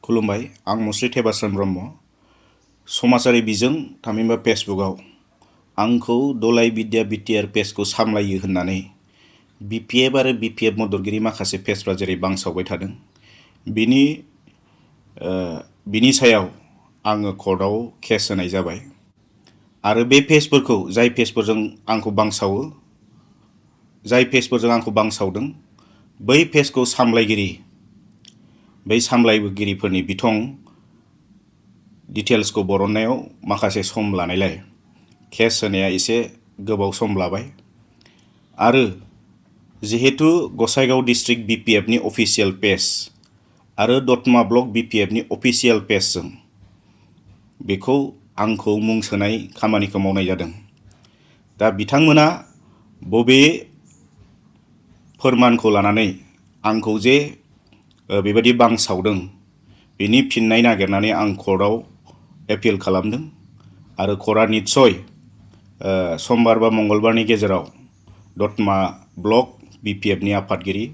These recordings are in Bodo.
खुलुमबाय आं मुस्रि थेबास्राम ब्रह्म समाजारि बिजों थामहिनबा फेसबुकआव आंखौ दलाय बिद्या बिटिआर पेजखौ सामलायो होननानै बिपिएफ आरो बिपिएफ मददगिरि माखासे पेजफ्रा जेरै बांसावबाय थादों बिनि सायाव आङो कर्टआव केस होनाय जाबाय आरो बे पेजफोरखौ जाय पेजफोरजों आंखौ बांसावदों बै पेजखौ बै सामलायगिरिफोरनि बिथं डिटेल्सखौ बरननायाव माखासे सम लानायलाय केस होनाया एसे गोबाव सम लाबाय आरो जिहेतु गसाइगाव डिस्ट्रिक्ट बिपिएफनि अफिसियेल पेज आरो दतमा ब्लक बिपिएफनि अफिसियेल पेजजों बेखौ आंखौ मुं सोनाय खामानिखौ मावनाय जादों। दा बिथांमोना बबे फोरमानखौ लानानै आंखौ जे बेबायदि बांसावदों बेनि फिननाय नागिरनानै आं कर्टआव एपिल खालामदों आरो कर्टआ निस्सय समबार बा मंगलबारनि गेजेराव दतमा ब्लक बिपिएफनि आफादगिरि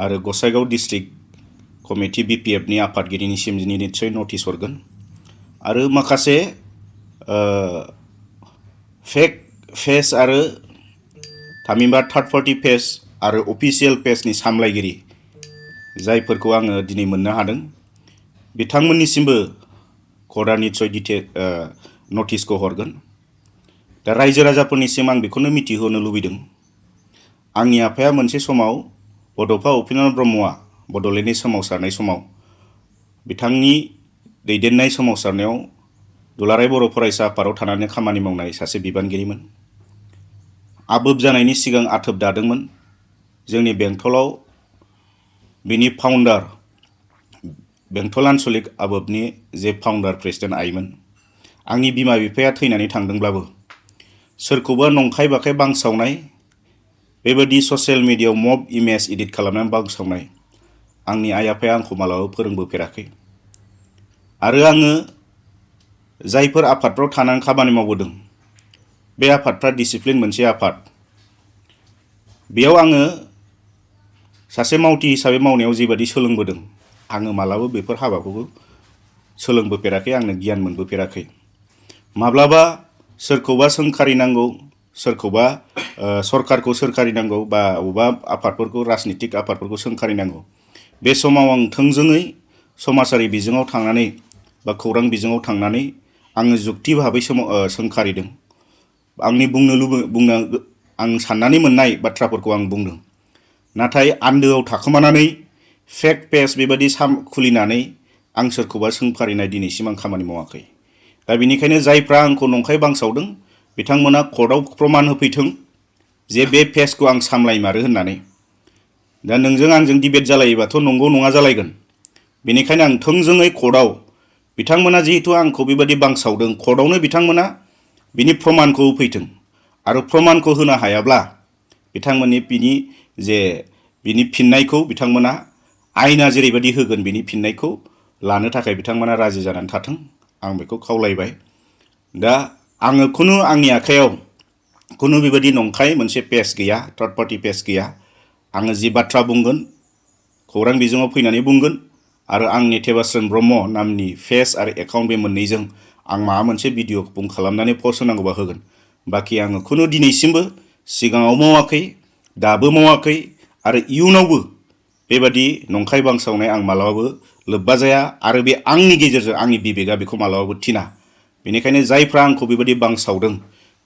आरो गसाइगाव डिस्ट्रिक्ट कमिटि बिपिएफनि आफादगिरिनिसिम निस्सय नटिस हरगोन आरो माखासे फेक पेज आरो थामहिनबा थार्ड पार्टी पेज आरो अफिसियेल पेजनि सामलायगिरि जायफोरखौ आङो दिनै मोननो हादों बिथांमोननिसिमबो कर्टआ निस्सय नटिसखौ हरगोन। दा रायजो राजाफोरनिसिम आं बेखौनो मिथिहोनो लुबैदों आंनि आफाया मोनसे समाव बड'फा उपेन्द्र ब्रह्मआ बड'लेण्डनि सोमावसारनाय समाव बिथांनि दैदेननाय सोमावसारनायाव दुलाराय बर' फरायसा आफादाव थानानै खामानि मावनाय सासे बिबानगिरिमोन। आबोब जानायनि सिगां आथोब दादोंमोन जोंनि बेंटलाव बिनि फाउन्डार बेंटल आन्चलिक आबोबनि जे फाउन्डार प्रेसिडेन्ट आइमोन आंनि बिमा बिफाया थैनानै थांदोंब्लाबो सोरखौबा नंखाय बाखाय बांसावनाय बेबायदि ससियेल मिडियायाव मब इमेज एडिट खालामनानै बांसावनाय आंनि आइ आफाया आंखौ मालाबाबो फोरोंबोफेराखै आरो आङो जायफोर आफादफ्राव थानानै खामानि मावबोदों बे आफादफ्रा डिसिप्लिन मोनसे आफाद बेयाव आङो सासे मावथि हिसाबै मावनायाव जेबादि सोलोंबोदों आङो मालाबा बेफोर हाबाखौबो सोलोंबोफेराखै आंनो गियान मोनबोफेराखै। माब्लाबा सोरखौबा सोंखारिनांगौ सोरखौबा सरकारखौ सोंखारिनांगौ बा बबेबा आफादफोरखौ राजनितिक आफादफोरखौ सोंखारिनांगौ बे समाव आं थोंजोङै समाजारि बिजोङाव थांनानै बा खौरां बिजोङाव थांनानै आङो जुक्ति भाबै सोंखारिदों आंनि आं साननानै मोननाय बाथ्राफोरखौ आं बुंदों नाथाय आन्दोआव थाखोमानानै फेक पेज बेबायदि खुलिनानै आं सोरखौबा सोंखारिनाय दिनैसिम आं खामानि मावाखै। दा बेनिखायनो जायफ्रा आंखौ नंखाय बांसावदों बिथांमोना कर्टआव प्रमान होफैथों जे बे पेजखौ आं सामलायमारो होननानै। दा नोंजों आंजों डिबेट जालायोबाथ' नंगौ नङा जालायगोन बेनिखायनो आं थोंजोङै कर्टआव बिथांमोना जिहेतु आंखौ बेबायदि बांसावदों कर्टआवनो बिथांमोना बिनि प्रमानखौ होफैथों आरो प्रमानखौ होनो हायाब्ला बिथांमोननि बिनि फिननायखौ बिथांमोना आयेना जेरैबायदि होगोन बिनि फिननायखौ लानो थाखाय बिथांमोना राजि जानानै थाथों आं बेखौ खावलायबाय। दा आङो आंनि आखायाव खुनु बेबायदि नंखाय मोनसे पेज गैया थार्ड पार्टी पेज गैया आङो जि बाथ्रा बुंगोन खौरां बिजोङाव फैनानै बुंगोन आरो आंनि थेबास्राम ब्रह्म नामनि पेज आरो एकाउन्ट बे मोननैजों आं माबा मोनसे भिडिअ खालामनानै पस्ट होनांगौबा होगोन। बाखि आङो दिनैसिमबो सिगाङाव मावाखै दाबो मावाखै आरो इयुनावबो बेबादि नंखाय बांसावनाय आं मालाबाबो लोब्बा जाया आरो बे आंनि गेजेरजों आंनि बिबेगा बेखौ मालाबाबो थिना। बेनिखायनो जायफ्रा आंखौ बेबायदि बांसावदों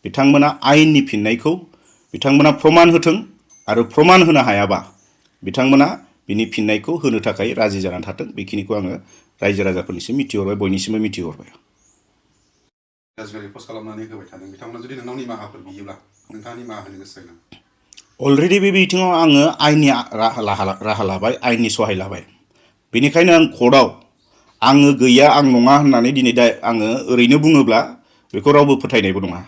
बिथांमोना आयेननि फिननायखौ बिथांमोना प्रमान होथों आरो प्रमान होनो हायाबा बिथांमोना बिनि फिननायखौ होनो थाखाय राजि जानानै थाथों बेखिनिखौ आङो रायजो राजाफोरनिसिम मिथिहरबाय बयनिसिमबो मिथिहरबाय। अलरेडि बे बिथिङाव आङो आयेननि राहा लाबाय आयेननि सहाय लाबाय बेनिखायनो आं कर्टआव आङो गैया आं नङा होननानै दिनै आङो ओरैनो बुङोब्ला बेखौ रावबो फोथायनायबो नङा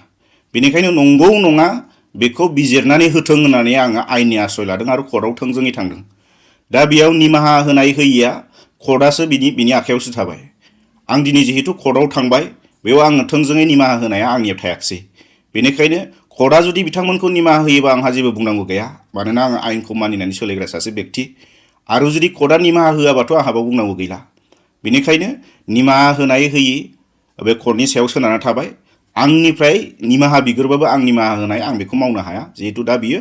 बेनिखायनो नंगौ नङा बेखौ बिजिरनानै होथों होननानै आङो आयेननि आश्रय लादों आरो कर्टआव थोंजोङै थांदों। दा बेयाव निमाहा होनाय होयिया कर्टआसो बिनि आखायावसो थाबाय। आं दिनै जिहेतु कर्टआव थांबाय बेयाव आङो थोंजोङै निमाहा होनाया आंनियाव थायाखिसै बेनिखायनो कर्टआ जुदि बिथांमोनखौ निमाहा होयोबा आंहा जेबो बुंनांगौ गैया मानोना आङो आयेनखौ मानिनानै सोलिग्रा सासे बेक्ति आरो जुदि कर्टआ निमाहा होआबाथ' आंहाबो बुंनांगौ गैला। बेनिखायनो निमाहा होनाय होयि बे कर्टनि सायाव सोनारना थाबाय। आंनिफ्राय निमाहा बिगोरबाबो आं निमाहा होनाय आं बेखौ मावनो हाया, जिहेतु दा बियो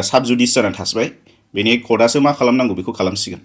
साब जुडिस जानानै थासिबाय। बेनि कर्टआसो मा खालामनांगौ बेखौ खालामसिगोन।